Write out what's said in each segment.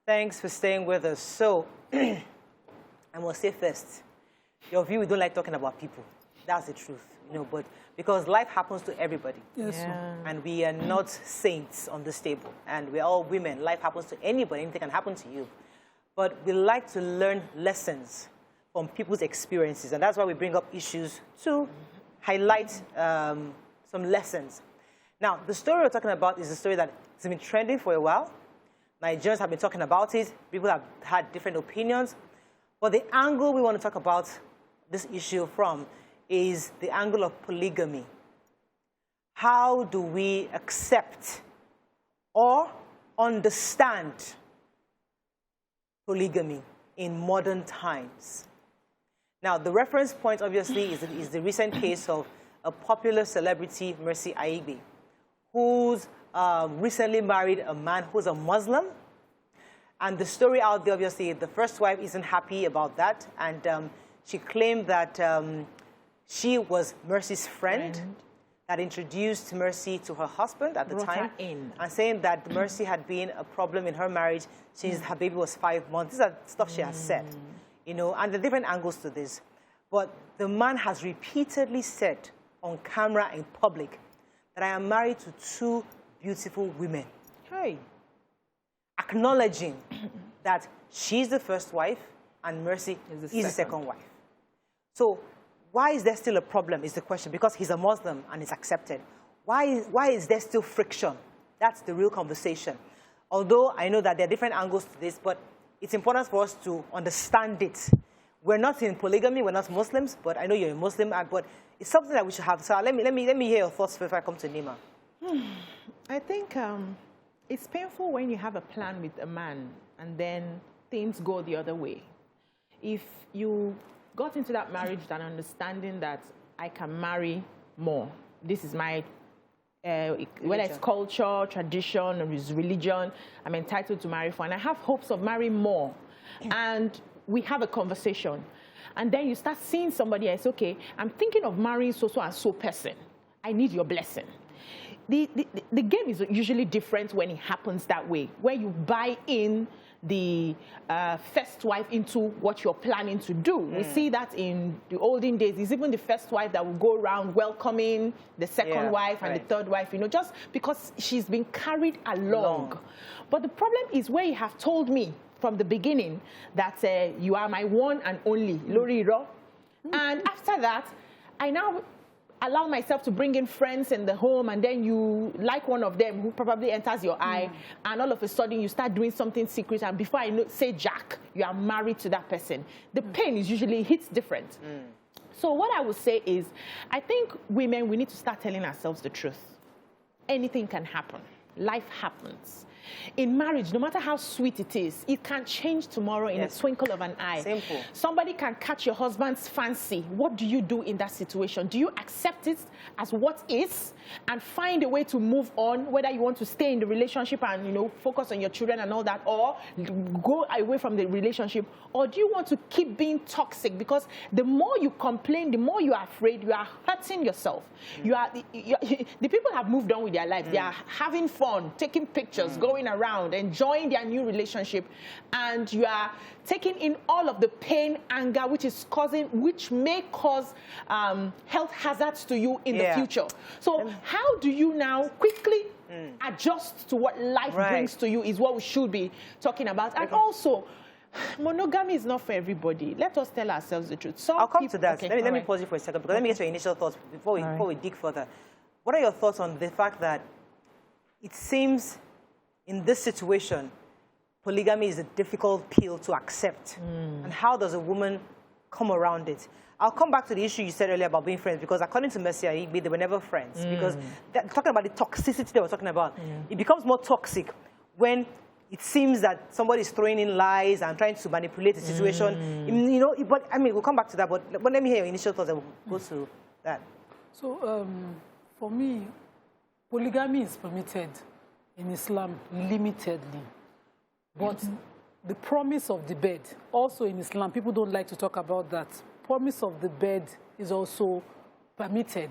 Thanks for staying with us. So, I must say first, your view, we don't like talking about people. That's the truth, you know, but because life happens to everybody. Yes, yeah. And we are not saints on this table. And we're all women. Life happens to anybody. Anything can happen to you. But we like to learn lessons from people's experiences. And that's why we bring up issues to highlight some lessons. Now, the story we're talking about is a story that has been trending for a while. Nigerians have been talking about it. People have had different opinions. But the angle we want to talk about this issue from is the angle of polygamy. How do we accept or understand polygamy in modern times? Now, the reference point, obviously, is the recent case of a popular celebrity, Mercy Aigbe, who's recently married a man who's a Muslim. And the story out there, obviously, the first wife isn't happy about that. And she claimed that she was Mercy's friend that introduced Mercy to her husband at the time. And saying that Mercy had been a problem in her marriage since her baby was 5 months. These are stuff she has said, you know, and there are different angles to this. But the man has repeatedly said on camera in public that I am married to 2 beautiful women. Hey. Acknowledging that she's the first wife and Mercy is the second wife. So why is there still a problem is the question, because he's a Muslim and it's accepted. Why is there still friction? That's the real conversation. Although I know that there are different angles to this, but it's important for us to understand it. We're not in polygamy, we're not Muslims, but I know you're a Muslim, but it's something that we should have. So let me hear your thoughts before I come to Nima. I think it's painful when you have a plan with a man and then things go the other way. If you got into that marriage with an understanding that I can marry more, this is my, whether it's culture, tradition, or it's religion, I'm entitled to marry for, and I have hopes of marrying more. And we have a conversation. And then you start seeing somebody else, okay, I'm thinking of marrying so-so and so person. I need your blessing. The game is usually different when it happens that way, where you buy in the first wife into what you're planning to do. We see that in the olden days. It's even the first wife that will go around welcoming the second wife and the third wife, you know, just because she's been carried along. But the problem is where you have told me from the beginning that you are my one and only, Loriro. And after that, I now allow myself to bring in friends in the home, and then you like one of them who probably enters your eye, and all of a sudden you start doing something secret, and before I know, say Jack, you are married to that person. The pain is usually hits different. So what I would say is, I think women, we need to start telling ourselves the truth. Anything can happen. Life happens. In marriage, no matter how sweet it is, it can change tomorrow in a twinkle of an eye. Simple. Somebody can catch your husband's fancy. What do you do in that situation? Do you accept it as what is and find a way to move on, whether you want to stay in the relationship and, you know, focus on your children and all that, or go away from the relationship, or do you want to keep being toxic? Because the more you complain, the more you are afraid, you are hurting yourself. The people have moved on with their life. They are having fun, taking pictures, going around, enjoying their new relationship, and you are taking in all of the pain, anger, which may cause health hazards to you in the future. So how do you now quickly adjust to what life brings to you is what we should be talking about. And also, monogamy is not for everybody. Let us tell ourselves the truth. I'll come to that. Let me pause you for a second, because let me get your initial thoughts before we dig further. What are your thoughts on the fact that it seems in this situation, polygamy is a difficult pill to accept? And how does a woman come around it? I'll come back to the issue you said earlier about being friends, because according to Mercy Aigbe, they were never friends. Because talking about the toxicity they were talking about, it becomes more toxic when it seems that somebody is throwing in lies and trying to manipulate the situation. You know, but I mean, we'll come back to that, but let me hear your initial thoughts and we'll go to that. So, for me, polygamy is permitted in Islam limitedly. But the promise of the bed, also in Islam, people don't like to talk about that. Promise of the bed is also permitted,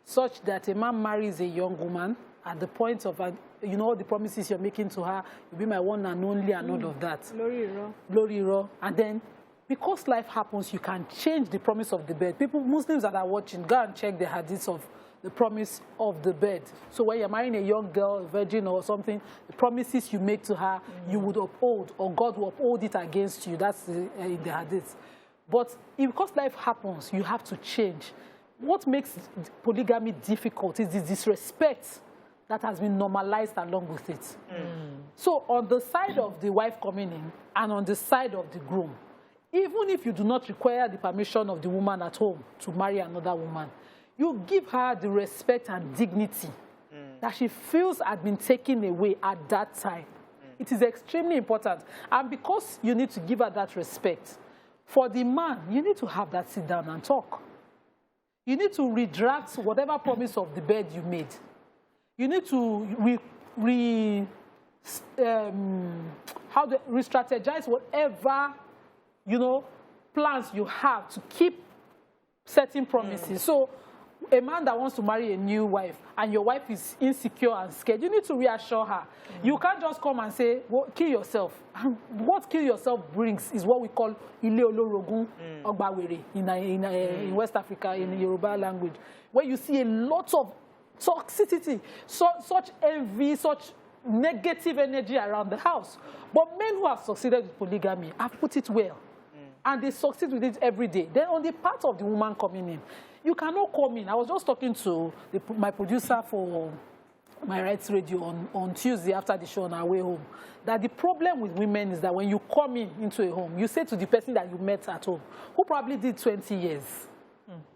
such that a man marries a young woman at the point of, you know, the promises you're making to her, you'll be my one and only and all of that. Glory raw. And then, because life happens, you can change the promise of the bed. People, Muslims that are watching, go and check the hadiths of the promise of the bed. So when you're marrying a young girl, a virgin or something, the promises you make to her, you would uphold, or God will uphold it against you. That's in the hadiths. But because life happens, you have to change. What makes polygamy difficult is the disrespect that has been normalized along with it. So on the side of the wife coming in and on the side of the groom, even if you do not require the permission of the woman at home to marry another woman, you give her the respect and dignity that she feels had been taken away at that time. It is extremely important. And because you need to give her that respect, for the man, you need to have that sit down and talk. You need to redraft whatever promise of the bed you made. You need to re-strategize whatever, you know, plans you have to keep certain promises. So a man that wants to marry a new wife and your wife is insecure and scared, you need to reassure her. You can't just come and say, well, kill yourself. And what kill yourself brings is what we call ile olorogun ogbawere in West Africa, in the Yoruba language, where you see a lot of toxicity, such envy, such negative energy around the house. But men who have succeeded with polygamy have put it well. And they succeed with it every day. Then on the part of the woman coming in, you cannot come in. I was just talking to my producer for my rights radio on Tuesday after the show on our way home, that the problem with women is that when you come into a home, you say to the person that you met at home, who probably did 20 years,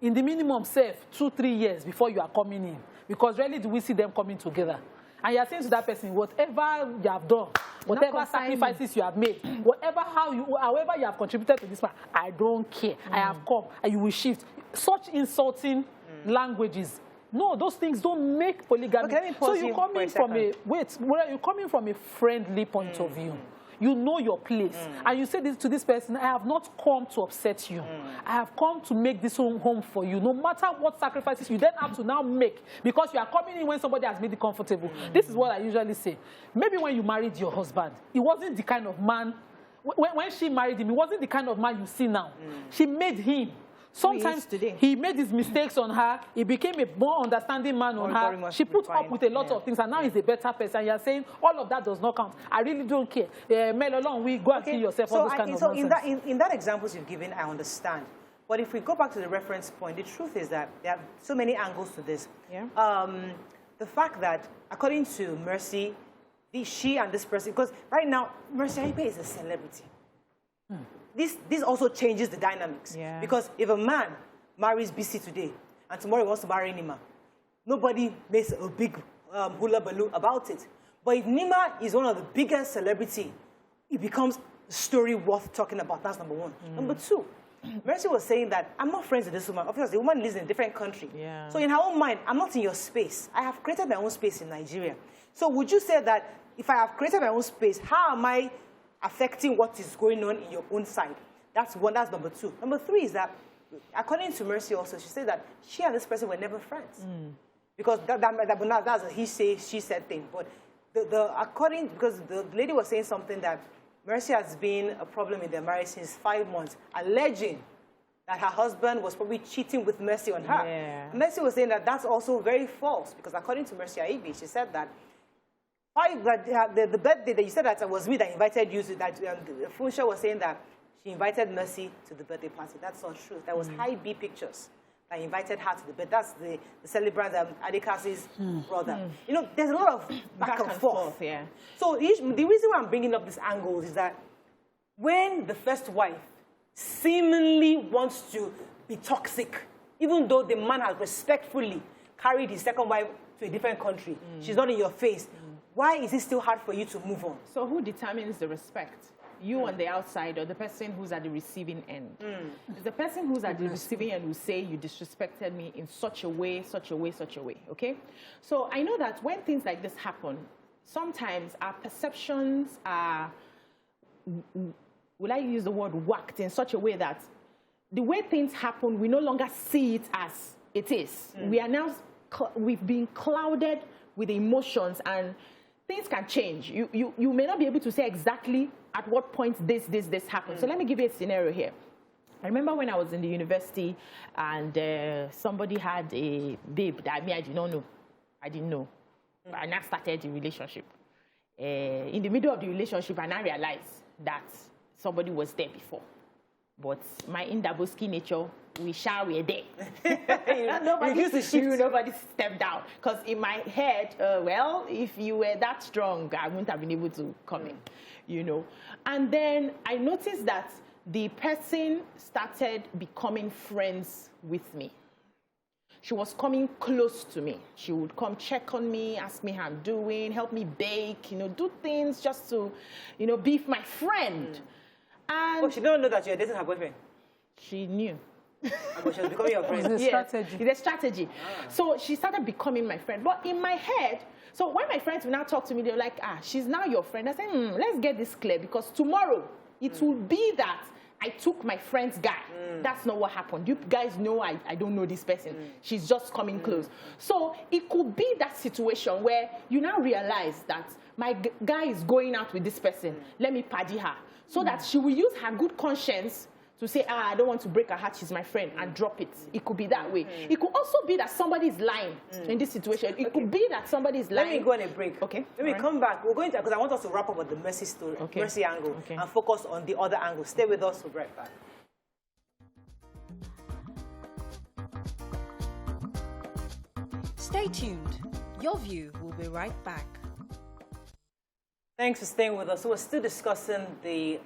in the minimum, say 2-3 years before you are coming in, because rarely do we see them coming together. And you're saying to that person, whatever you have done, whatever sacrifices you have made, however you have contributed to this man, I don't care. I have come, and you will shift. Such insulting languages. No, those things don't make polygamy. Okay, so you come in from you're coming from a friendly point of view. You know your place. And you say this to this person, I have not come to upset you. I have come to make this home for you. No matter what sacrifices you then have to now make, because you are coming in when somebody has made it comfortable. This is what I usually say. Maybe when you married your husband, he wasn't the kind of man, when she married him, he wasn't the kind of man you see now. She made him. Sometimes he made his mistakes on her. He became a more understanding man on her. She put up with a lot of things, and now he's a better person. You're saying all of that does not count. I really don't care. Mel along, we go and kill yourself. So all this kind of nonsense. In that examples you've given, I understand. But if we go back to the reference point, the truth is that there are so many angles to this. The fact that, according to Mercy, she and this person, because right now, Mercy Aigbe is a celebrity. This also changes the dynamics. Because if a man marries Beece today and tomorrow he wants to marry Nima, nobody makes a big hula baloo about it. But if Nima is one of the biggest celebrities, it becomes a story worth talking about. That's number one. Number two, Mercy was saying that I'm not friends with this woman. Obviously, the woman lives in a different country. So in her own mind, I'm not in your space. I have created my own space in Nigeria. So would you say that if I have created my own space, how am I affecting what is going on in your own side? That's one. That's number two. Number three is that, according to Mercy also, she said that she and this person were never friends. Because that's a he say, she said thing. But because the lady was saying something that Mercy has been a problem in their marriage since 5 months, alleging that her husband was probably cheating with Mercy on her. Mercy was saying that that's also very false, because according to Mercy Aigbe, she said that the birthday that you said that it was me that invited you to that. Funsho was saying that she invited Mercy to the birthday party. That's not true. There was Aigbe pictures that invited her to the birthday. That's the celebrant, Adekasi's brother. You know, there's a lot of back and forth. So the reason why I'm bringing up this angle is that when the first wife seemingly wants to be toxic, even though the man has respectfully carried his second wife to a different country, she's not in your face. Why is it still hard for you to move on? So who determines the respect? You on the outside, or the person who's at the receiving end? The person who's at the receiving end will say, you disrespected me in such a way, such a way, such a way, okay? So I know that when things like this happen, sometimes our perceptions are, will I use the word whacked in such a way that the way things happen, we no longer see it as it is. We are now, we've been clouded with the emotions, and things can change. You may not be able to say exactly at what point this happened. So let me give you a scenario here. I remember when I was in the university and somebody had a babe that I did not know. I didn't know. I now started the relationship. In the middle of the relationship, I now realized that somebody was there before. But my Indaboski nature, we were there. Nobody stepped down. Because in my head, well, if you were that strong, I wouldn't have been able to come in, you know. And then I noticed that the person started becoming friends with me. She was coming close to me. She would come check on me, ask me how I'm doing, help me bake, you know, do things just to, you know, be my friend. And she didn't know that you were dating her boyfriend? She knew. But she was becoming your friend? It's a strategy. It's a strategy. So she started becoming my friend. But in my head, so when my friends will now talk to me, they're like, she's now your friend. I said, let's get this clear, because tomorrow it will be that I took my friend's guy. That's not what happened. You guys know I don't know this person. She's just coming close. So it could be that situation where you now realize that my guy is going out with this person. Let me paddy her. So that she will use her good conscience to say, I don't want to break her heart, she's my friend, and drop it. It could be that way. It could also be that somebody is lying in this situation. It could be that somebody is lying. Let me go on a break. Okay. Let me come back. We're going to, because I want us to wrap up with the Mercy story, Mercy angle, and focus on the other angle. Stay with us. We'll be right back. Stay tuned. Your View will be right back. Thanks for staying with us. So we're still discussing the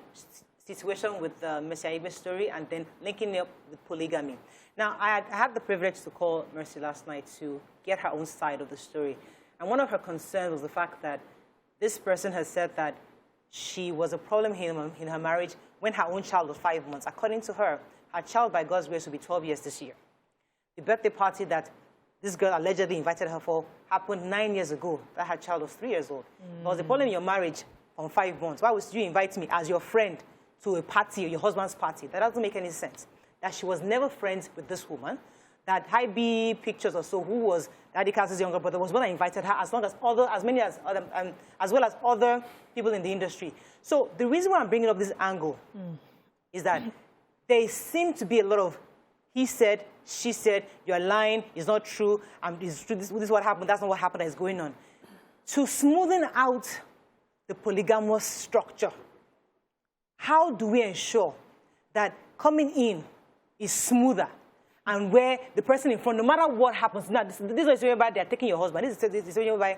situation with the Mercy Aigbe's story and then linking it up with polygamy. Now, I had the privilege to call Mercy last night to get her own side of the story. And one of her concerns was the fact that this person has said that she was a problem in her marriage when her own child was 5 months. According to her, her child, by God's grace, will be 12 years this year. The birthday party that this girl allegedly invited her for happened 9 years ago. That her child was 3 years old. There was a problem in your marriage on 5 months. Why would you invite me as your friend to a party, or your husband's party? That doesn't make any sense. That she was never friends with this woman. That Aigbe pictures or so, who was Daddy Cass's younger brother, was one that invited her, as well as other people in the industry. So the reason why I'm bringing up this angle is that there seemed to be a lot of he said, she said, you're lying, it's not true, this is what happened, that's not what happened, that is going on. To smoothen out the polygamous structure, how do we ensure that coming in is smoother, and where the person in front, no matter what happens, now this is whereby they're taking your husband, this is whereby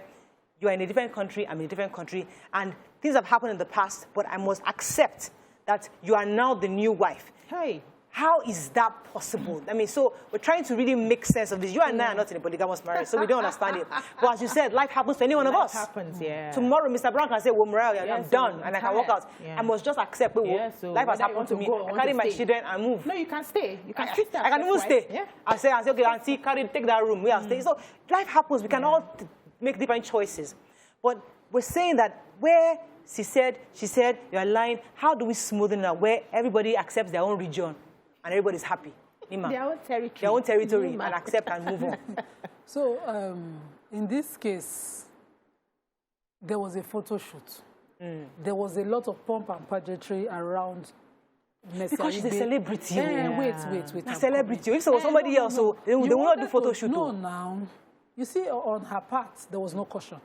you are in a different country, I'm in a different country, and things have happened in the past, but I must accept that you are now the new wife. Hey. How is that possible? I mean, so we're trying to really make sense of this. You and I are not in a polygamous marriage, so we don't understand it. But as you said, life happens to any one of us. Life happens, yeah. Tomorrow, Mr. Brown can say, well, Mariah, I'm done, and I can walk out. Yeah. I must just accept, so life has happened to me. I carry my children and move. No, you can stay. You can sit there. I can even stay. Yeah. I say, okay, auntie, take that room. We are staying. So life happens. We can all make different choices. But we're saying that where she said, you're lying, how do we smoothen it out where everybody accepts their own region? And everybody's happy. Their own territory. Their own territory, and accept and move on. So, in this case, there was a photo shoot. There was a lot of pomp and pageantry around Mercy Because she's a Aigbe. celebrity. Wait. A celebrity. If it was somebody else, so they will not do photo shoot. No, now. You see, on her part, there was no caution.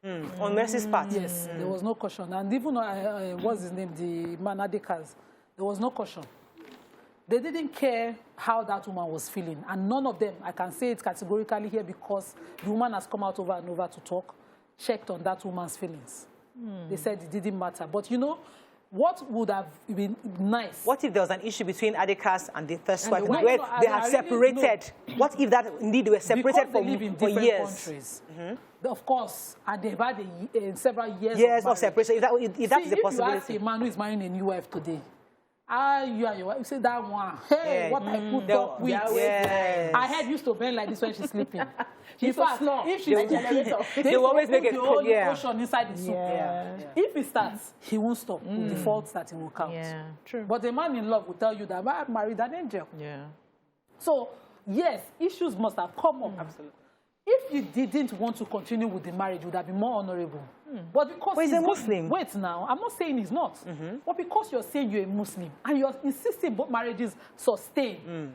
On Mercy's part? Yes, there was no caution. And even, what's his name, the man Adekas, there was no caution. They didn't care how that woman was feeling. And none of them, I can say it categorically here because the woman has come out over and over to talk, checked on that woman's feelings. They said it didn't matter. But you know, what would have been nice? What if there was an issue between Adekas and the first wife, where they had really separated? What if that indeed they were separated for years? Countries. Of course, and they've had several years of separation. If that is a possibility. If you ask a man who is marrying a new wife today, you and your wife, you say that one. Hey, what I put up with. Her head used to bend like this when she's sleeping. In fact, if she's cooking, they will always make it ocean inside the soup. If it starts, he won't stop. With the faults that he will count. True. But a man in love will tell you that I married an angel. So, yes, issues must have come up. Absolutely. If you didn't want to continue with the marriage, it would have been more honorable. But because he's a Muslim. Wait now, I'm not saying he's not. But because you're saying you're a Muslim and you're insisting both marriages sustain,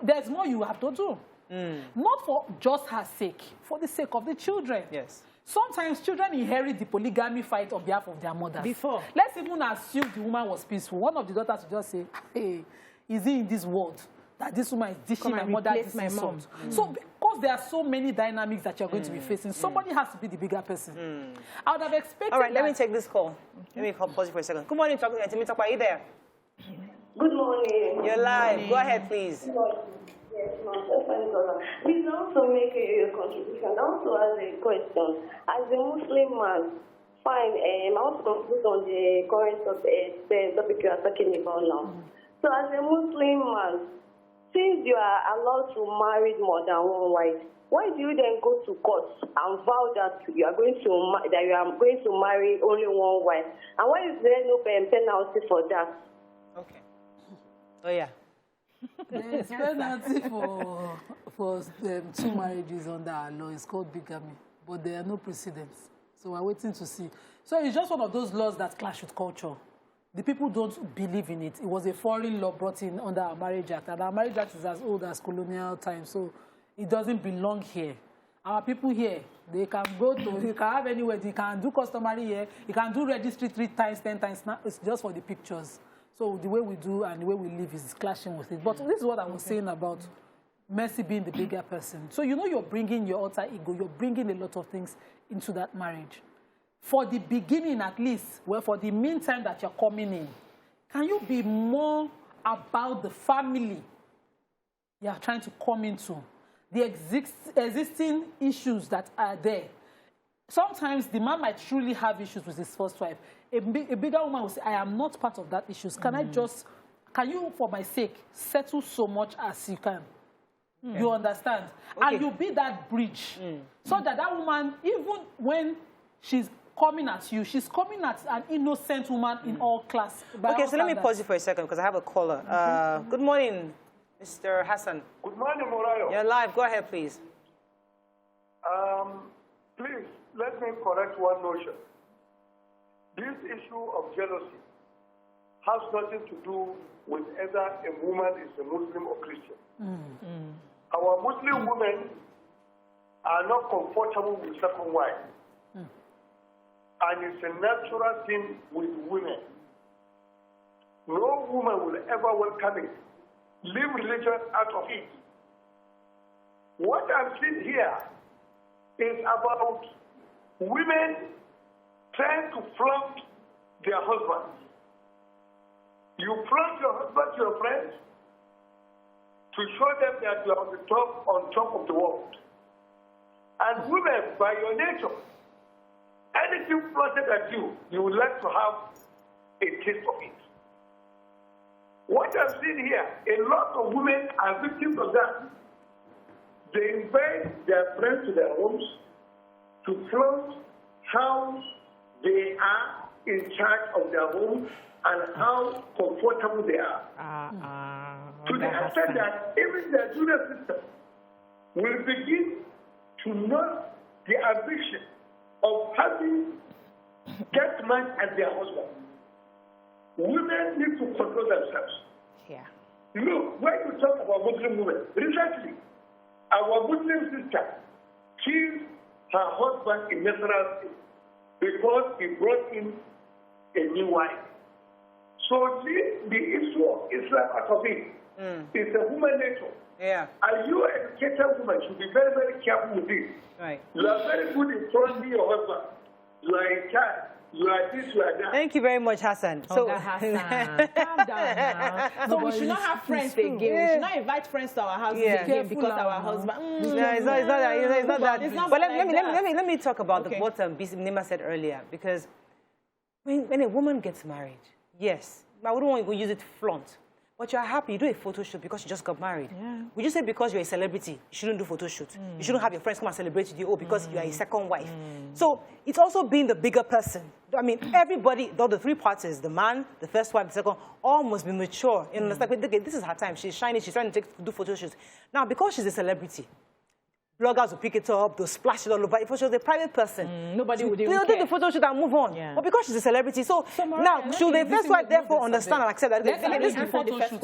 there's more you have to do. Not for just her sake, for the sake of the children. Yes. Sometimes children inherit the polygamy fight on behalf of their mothers. Before. Let's even assume the woman was peaceful. One of the daughters would just say, hey, is he in this world that this woman is dishing my mother this my mom? So because there are so many dynamics that you're going to be facing, somebody has to be the bigger person. I would have expected. All right, let me take this call. Let me pause you for a second. Good morning, Temitope. Are you there? Good morning. You're live. Go ahead, please. Yes, please also make a contribution. Also, as a question, as a Muslim man, fine. I want to conclude on the current topic you are talking about now. So, as a Muslim man, since you are allowed to marry more than one wife, why do you then go to court and vow that you are going to marry only one wife? And why is there no penalty for that? Okay. Oh yeah. There's penalty for two marriages under our law. It's called bigamy, but there are no precedents. So we're waiting to see. So it's just one of those laws that clash with culture. The people don't believe in it. It was a foreign law brought in under our Marriage Act, and our Marriage Act is as old as colonial times, so it doesn't belong here. Our people here, they can have anywhere, they can do customary here, you can do registry 3 times, 10 times, now it's just for the pictures. So the way we do and the way we live is clashing with it. But this is what I was saying about Mercy being the bigger person. So you know you're bringing your alter ego, you're bringing a lot of things into that marriage. For the beginning at least, well, for the meantime that you're coming in, can you be more about the family you're trying to come into? The existing issues that are there. Sometimes the man might truly have issues with his first wife. A bigger woman will say, I am not part of that issues. Can you, for my sake, settle so much as you can? You understand? Okay. And you be that bridge. So that woman, even when she's coming at you, she's coming at an innocent woman in all class. Okay, so let me pause you for a second because I have a caller. Good morning, Mr. Hassan. Good morning, Morayo. You're live. Go ahead, please. Please, let me correct one notion. This issue of jealousy has nothing to do with either a woman is a Muslim or Christian. Our Muslim women are not comfortable with second wife. And it's a natural thing with women. No woman will ever welcome it. Leave religion out of it. What I'm seeing here is about women trying to flaunt their husbands. You flaunt your husband to your friends to show them that you are on top of the world. And women, by your nature, anything flaunted at you, you would like to have a taste of it. What I'm seeing here, a lot of women are victims of that. They invite their friends to their homes to flaunt how they are in charge of their home and how comfortable they are. To the extent that even their junior sister will begin to know the ambition of having that man as their husband. Women need to control themselves. Yeah. Look, when you talk about Muslim women, recently, our Muslim sister killed her husband in natural state because he brought in a new wife. So leave the issue of Islam out of it. It's a human nature. Yeah. And you, educated woman, should be very, very careful with this. Right. You are very good in trusting your husband. You are a child. You are this, you are that. Thank you very much, Hassan. So, Hassan, calm down now. So we should not have friends again. We should not invite friends to our house again because our husband. No, it's not that. It's not But like let me talk about what Beece said earlier, because when a woman gets married, yes, I wouldn't want to use it to flaunt. But you're happy, you do a photo shoot because you just got married. Yeah. Would you say because you're a celebrity, you shouldn't do photo shoot? You shouldn't have your friends come and celebrate with you, because you are a second wife. So it's also being the bigger person. I mean, everybody, the 3 parties, the man, the first wife, the second, all must be mature. It's like, this is her time. She's shining. She's trying to do photo shoots. Now, because she's a celebrity, bloggers will pick it up, they'll splash it all over. If she was a private person, nobody would even they'll take the photo shoot and move on. Yeah. But because she's a celebrity, so now should the first wife therefore understand and accept that? Let's arrange the photo shoot.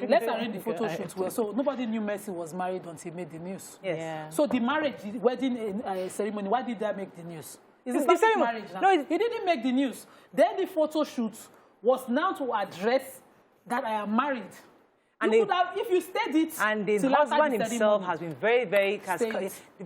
Let's arrange the photo shoot well. So nobody knew Mercy was married until he made the news. Yes. Yeah. So the marriage, the wedding ceremony, why did that make the news? It's the ceremony. marriage now. No, he didn't make the news. Then the photo shoot was now to address that I am married. And if you stayed it, and the husband himself has been the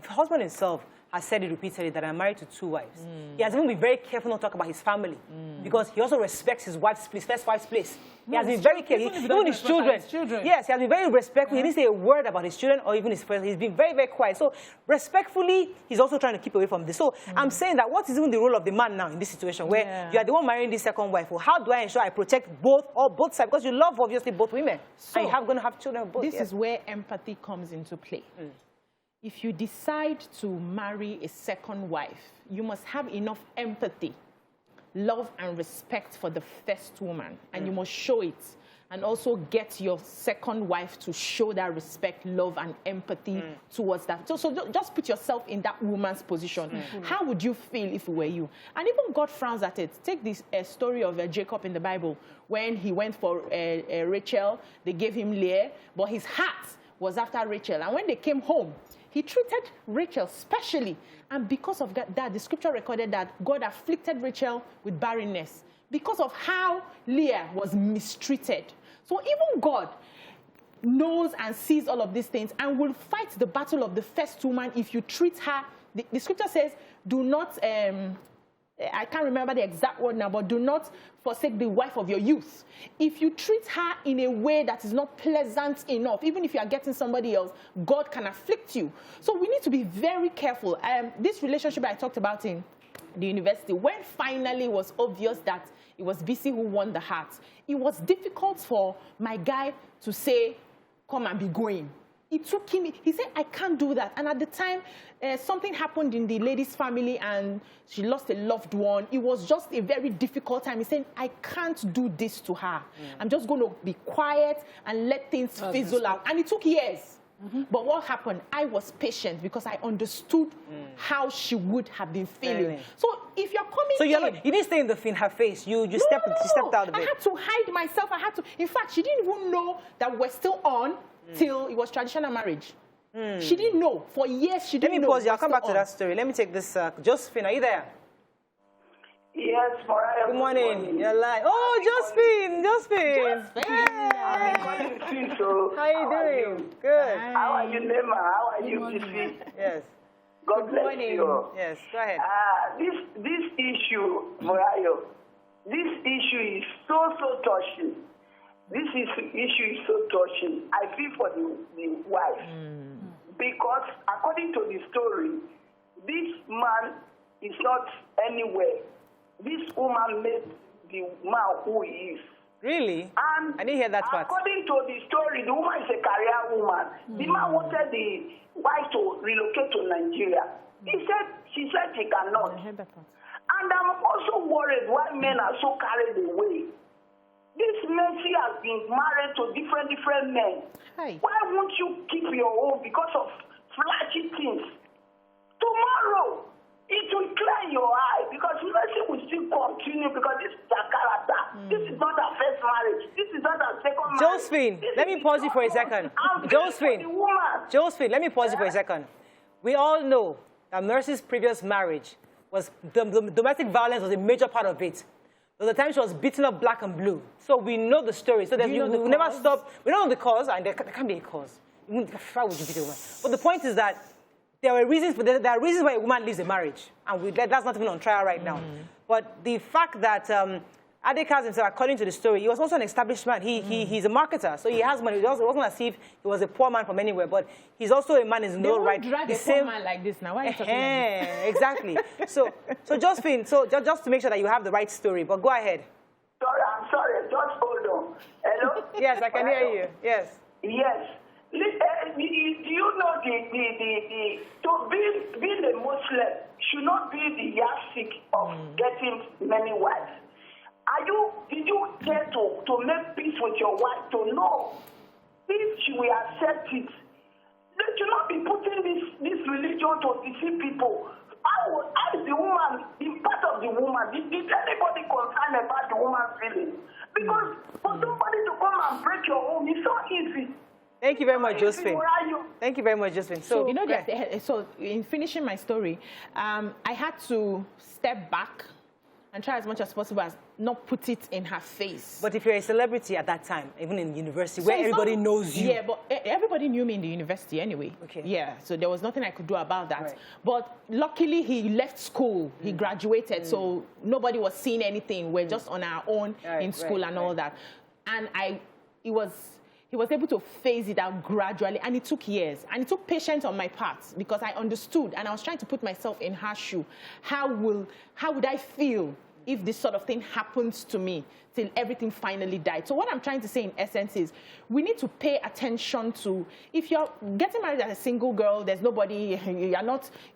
husband himself has said it repeatedly that I'm married to 2 wives. He has even been very careful not to talk about his family because he also respects his wife's place, first wife's place. He has been very careful. Even his children. Yes, he has been very respectful. He didn't say a word about his children or even his friends. He's been very, very quiet. So respectfully, he's also trying to keep away from this. So I'm saying that what is even the role of the man now in this situation where you are the one marrying this second wife? Well, how do I ensure I protect both sides? Because you love, obviously, both women. So, and you're going to have children of both. This is where empathy comes into play. If you decide to marry a second wife, you must have enough empathy, love and respect for the first woman, and you must show it. And also get your second wife to show that respect, love, and empathy towards that. So just put yourself in that woman's position. How would you feel if it were you? And even God frowns at it. Take this story of Jacob in the Bible. When he went for Rachel, they gave him Leah, but his heart was after Rachel. And when they came home, he treated Rachel specially. And because of that, the scripture recorded that God afflicted Rachel with barrenness because of how Leah was mistreated. So even God knows and sees all of these things and will fight the battle of the first woman if you treat her. The scripture says, do not, I can't remember the exact word now, but do not forsake the wife of your youth. If you treat her in a way that is not pleasant enough, even if you are getting somebody else, God can afflict you. So we need to be very careful. This relationship I talked about in the university, when finally it was obvious that it was Beece who won the heart, it was difficult for my guy to say, come and be going. It took him, he said, I can't do that. And at the time, something happened in the lady's family and she lost a loved one. It was just a very difficult time. He said, I can't do this to her. I'm just going to be quiet and let things fizzle out. And it took years. But what happened? I was patient because I understood how she would have been feeling. So if you're coming so you didn't stay in her face. You stepped out of it. I had to hide myself. In fact, she didn't even know that we're still on till it was traditional marriage. She didn't know. For years, she didn't know. Let me pause you. I'll come back to that story. Let me take this. Josephine, are you there? Yes, Mariah. Good morning. You're live. Oh, Josephine. How are you doing? Good. How are you, Nema? How are you, Beece? Yes. God bless you. Yes, go ahead. This issue, Mariah, this issue is so touching. This issue is so touching. I feel for the wife. Because according to the story, this man is not anywhere. This woman made the man who he is. Really? And I didn't hear that part. According to the story, the woman is a career woman. The man wanted the wife to relocate to Nigeria. She said she cannot. I heard that part. And I'm also worried why men are so carried away. This Mercy has been married to different men. Hi. Why won't you keep your own because of flashy things? Tomorrow, it will clear your eye because Mercy will still continue because this is her character. This is not her first marriage. This is not her second marriage. Josephine, let me pause you for a second. Josephine, let me pause you for a second. We all know that Mercy's previous marriage was domestic violence was a major part of it. There was a time she was beaten up black and blue. So we know the story. So we never stop. We don't know the cause, and there can't be a cause. Why would you beat a woman? But the point is that there are reasons why a woman leaves a marriage, and that's not even on trial right now. But the fact that Adekaz himself, according to the story, he was also an established man. He's a marketer, so he has money. It wasn't as if he was a poor man from anywhere, but he's also a man in no right. Drag a poor man like this now. Why are you talking like this? Exactly. So Josephine, just to make sure that you have the right story, but go ahead. I'm sorry. Just hold on. Hello? Yes, I can hear you. Yes. Yes. Do you know being a Muslim should not be the yardstick of getting many wives? Did you care to make peace with your wife to know if she will accept it, they should not be putting this religion to deceive people. How is the woman, in part of the woman, is anybody concerned about the woman's feelings? Because for somebody to come and break your home, it's so easy. Thank you very much, Josephine. Thank you very much, Josephine. So, you know, so in finishing my story, I had to step back and try as much as possible as not put it in her face. But if you're a celebrity at that time, even in university, where everybody knows you. Yeah, but everybody knew me in the university anyway. Okay. Yeah, so there was nothing I could do about that. Right. But luckily, he left school. He graduated, so nobody was seeing anything. We're just on our own in school and all that. And he was able to phase it out gradually, and it took years. And it took patience on my part, because I understood, and I was trying to put myself in her shoe. How would I feel if this sort of thing happens to me, till everything finally died? So what I'm trying to say in essence is, we need to pay attention to, if you're getting married as a single girl, there's nobody,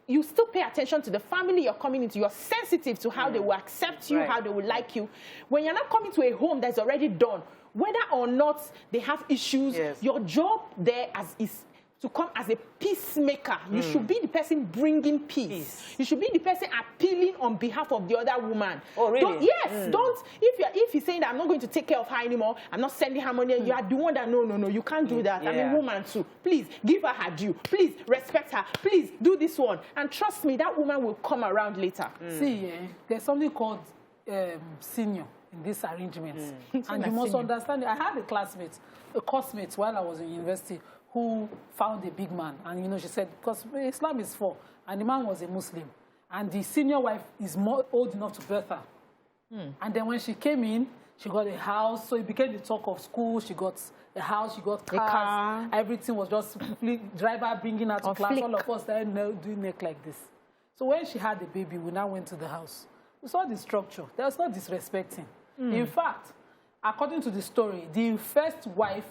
you still pay attention to the family you're coming into. You're sensitive to how they will accept you, how they will like you. When you're not coming to a home that's already done, whether or not they have issues, your job there is to come as a peacemaker. You should be the person bringing peace. You should be the person appealing on behalf of the other woman. Oh, really? Don't, if he's saying that I'm not going to take care of her anymore, I'm not sending her money, you are the one that, no, you can't do that. I'm a woman too. Please, give her her due. Please, respect her. Please, do this one. And trust me, that woman will come around later. See, there's something called senior in these arrangements. And you must understand, I had a classmate while I was in university, who found a big man. And, you know, she said, because Islam is 4, and the man was a Muslim. And the senior wife is more old enough to birth her. And then when she came in, she got a house. So it became the talk of school. She got a house, she got cars. Everything was just driver bringing her to class. All of us started doing neck like this. So when she had the baby, we now went to the house. We saw the structure. There was no disrespecting. In fact, according to the story, the first wife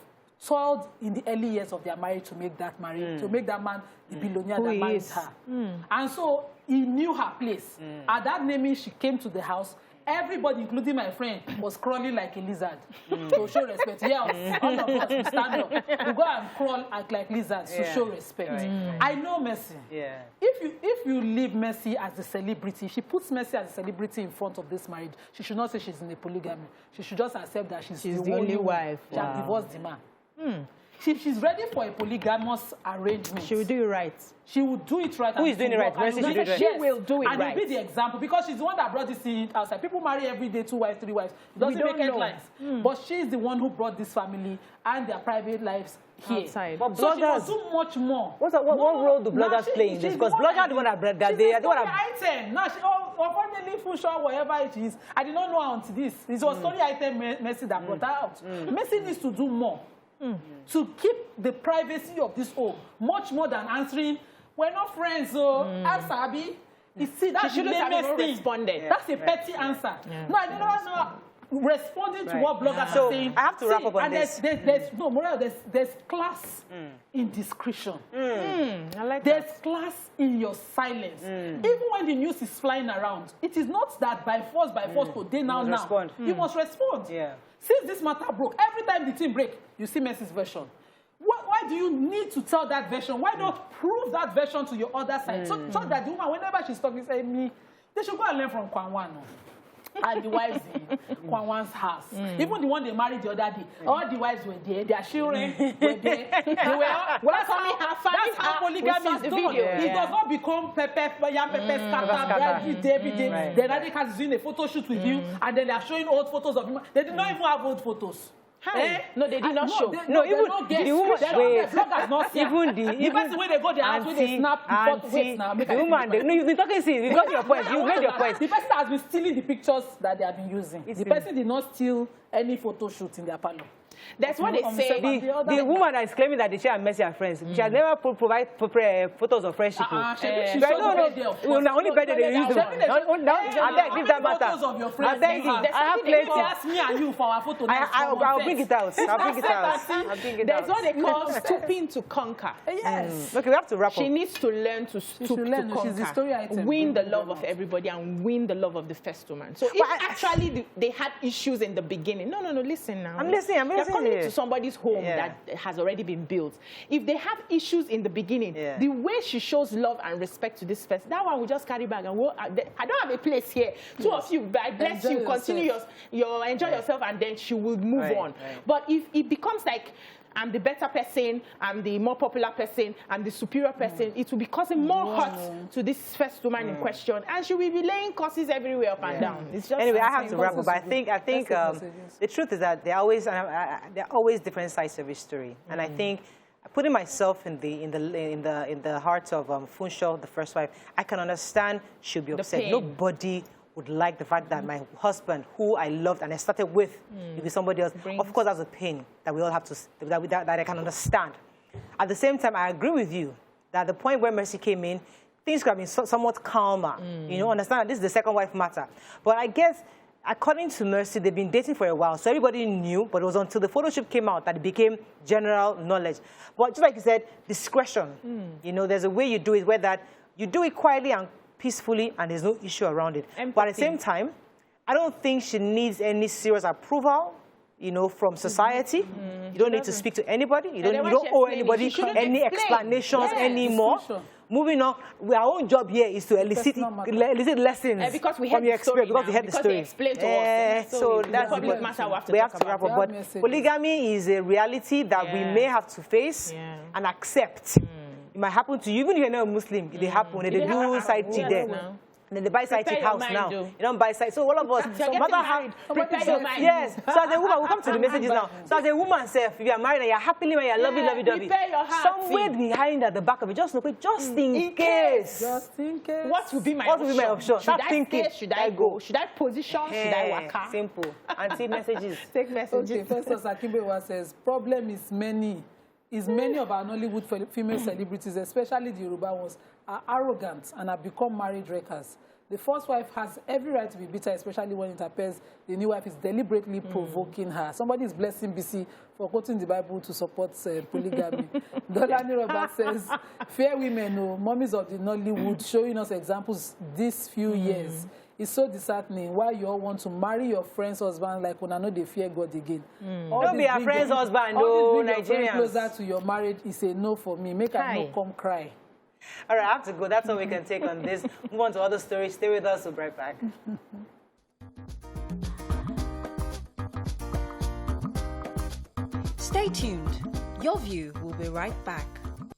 toiled in the early years of their marriage to make that marriage, to make that man the billionaire that married her. And so he knew her place. At that naming, she came to the house. Everybody, including my friend, was crawling like a lizard to show respect. Yeah, all of us, we stand up. We go and crawl like lizards to show respect. I know Mercy. Yeah. If you leave Mercy as a celebrity, she puts Mercy as a celebrity in front of this marriage, she should not say she's in a polygamy. She should just accept that she's the only wife. She has divorced the man. She's ready for a polygamous arrangement. She will do it right. She will do it right. Who is doing it right? Mercy should do it right. She will do it right. And will be the example, because she's the one that brought this thing outside. People marry every day, 2 wives, 3 wives. It doesn't make headlines. But she's the one who brought this family and their private lives here. Outside. But So she bloggers, must do much more. what role do bloggers play in this? Because bloggers are the one that they are the one that... item. No, unfortunately, Funsho, whatever it is, I did not know until this. It was story item Mercy that brought her out. Mercy needs to do more. To keep the privacy of this home, much more than answering, we're not friends, so ask Abby. You see, that's the lamest thing. Responded. That's a petty answer. No, I don't know. Responding to what bloggers are saying. I have to wrap up on this. There's class in discretion. I like There's class in your silence. Even when the news is flying around, it is not that by force today, now. Respond. You must respond. Yeah. Since this matter broke, every time the thing break, you see Mercy's version. Why do you need to tell that version? Why not prove that version to your other side? So that the woman, whenever she's talking, say me, they should go and learn from Kwanwan. And the wives in Kwanwan's house. Even the one they married the other day, all the wives were there, their children were there. They were welcoming her family. That's how polygamy is done. It does not become pepper scatter every day. Then Radicals is doing a photo shoot with you, and then they are showing old photos of him. They did not even have old photos. No, they did not show. No, even the woman. Even the way they go there, after they snap the photos now. The woman. No, you've been talking. See, you got your point. You made your point. The person has been stealing the pictures that they have been using. The person did not steal any photo shoot in their parlor. That's what they say. The woman that is claiming that she and Mercy are friends, she has never provide photos of friendship. Only better they use the one. I beg, leave that matter. I beg you. I have plenty. Ask me and you for our photo. I'll bring it out. I'll bring it out. There's what they call stooping to conquer. Yes. Okay, we have to wrap up. She needs to learn to stoop to conquer, win the love of everybody and win the love of the first woman. So if actually they had issues in the beginning, no, listen now. I'm listening. coming into somebody's home Yeah. that has already been built. If they have issues in the beginning, the way she shows love and respect to this person, that one will just carry back and go, I don't have a place here. Two of you, I bless Enjoy you, continue enjoy yourself, and then she will move on. Right. But if it becomes like, I'm the better person, I'm the more popular person, I'm the superior person, it will be causing more hurt to this first woman in question, and she will be laying curses everywhere up and down. It's just Anyway, I have to wrap up. I think the truth is that there are always different sides of a story, and I think putting myself in the heart of Funsho, the first wife, I can understand she'll be upset. Nobody would like the fact that my husband, who I loved and I started with, if it's somebody else, of course that's a pain that we all have to, that I can understand. At the same time, I agree with you that the point where Mercy came in, things could have been somewhat calmer. You know, understand that this is the second wife matter. But I guess, according to Mercy, they've been dating for a while, so everybody knew, but it was until the photo shoot came out that it became general knowledge. But just like you said, discretion. You know, there's a way you do it where that you do it quietly and peacefully, and there's no issue around it. Empathy. But at the same time, I don't think she needs any serious approval, you know, from society. You don't need to speak to anybody. You don't owe anybody any explanations anymore. Moving on, our own job here is to elicit lessons from your experience, because we heard the story. So that's the public matter we have to wrap up. But polygamy is a reality that we may have to face and accept. It might happen to you, even if you're not a Muslim. It happen. They do side chick there. And then they buy side chick house now. You don't buy side. So all of us, no matter how. Yes. So as a woman, we'll come to the messages now. So as a woman, if you are married and you're happily married, you're lovey-dovey, somewhere behind at the back of it, just in case. Just in case. What would be my option? Should I stay? Should I go? Should I position? Should I waka? Simple. Anti messages. Take messages. Okay, First Aigbe says, problem is many. Many of our Nollywood female celebrities, especially the Yoruba ones, are arrogant and have become marriage wreckers. The first wife has every right to be bitter, especially when it appears the new wife is deliberately provoking her. Somebody is blessing Beece for quoting the Bible to support polygamy. Dolani Robert says, fair women, mummies of the Nollywood, showing us examples these few years. It's so disheartening why you all want to marry your friend's husband like when I know they fear God again. Don't be a friend's husband, no, Nigerians. Closer to your marriage is a no for me. Make I no come cry. All right, I have to go. That's all we can take on this. Move on to other stories. Stay with us. We'll be right back. Stay tuned. Your View will be right back.